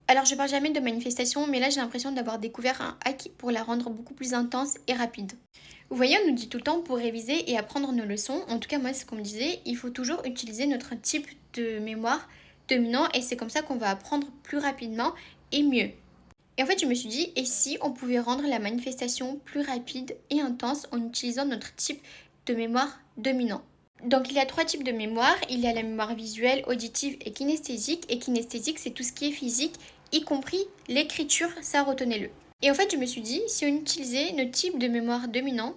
Alors je parle jamais de manifestation, mais là j'ai l'impression d'avoir découvert un hack pour la rendre beaucoup plus intense et rapide. Vous voyez, on nous dit tout le temps pour réviser et apprendre nos leçons, en tout cas moi c'est ce qu'on me disait, il faut toujours utiliser notre type de mémoire dominant et c'est comme ça qu'on va apprendre plus rapidement et mieux. Et en fait je me suis dit, et si on pouvait rendre la manifestation plus rapide et intense en utilisant notre type de mémoire dominant. Donc il y a 3 types de mémoire, il y a la mémoire visuelle, auditive et kinesthésique. Et kinesthésique c'est tout ce qui est physique, y compris l'écriture, ça retenez-le. Et en fait je me suis dit, si on utilisait notre type de mémoire dominant,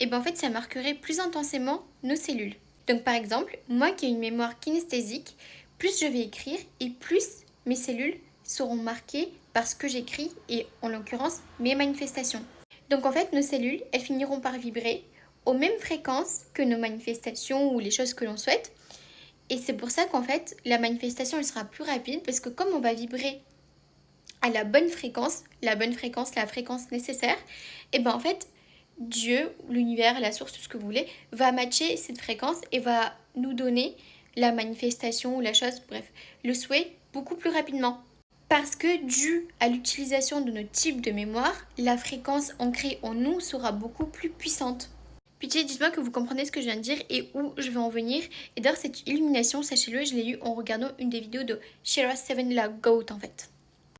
et ben en fait ça marquerait plus intensément nos cellules. Donc par exemple, moi qui ai une mémoire kinesthésique, plus je vais écrire et plus mes cellules seront marquées par ce que j'écris et en l'occurrence mes manifestations. Donc en fait nos cellules, elles finiront par vibrer aux mêmes fréquences que nos manifestations ou les choses que l'on souhaite. Et c'est pour ça qu'en fait, la manifestation, elle sera plus rapide parce que comme on va vibrer à la fréquence nécessaire, et ben en fait, Dieu, l'univers, la source, tout ce que vous voulez, va matcher cette fréquence et va nous donner la manifestation ou la chose, bref, le souhait beaucoup plus rapidement. Parce que dû à l'utilisation de notre type de mémoire, la fréquence ancrée en nous sera beaucoup plus puissante. Pitié, dites-moi que vous comprenez ce que je viens de dire et où je vais en venir. Et d'ailleurs, cette illumination, sachez-le, je l'ai eue en regardant une des vidéos de Shira Seven, la GOAT en fait.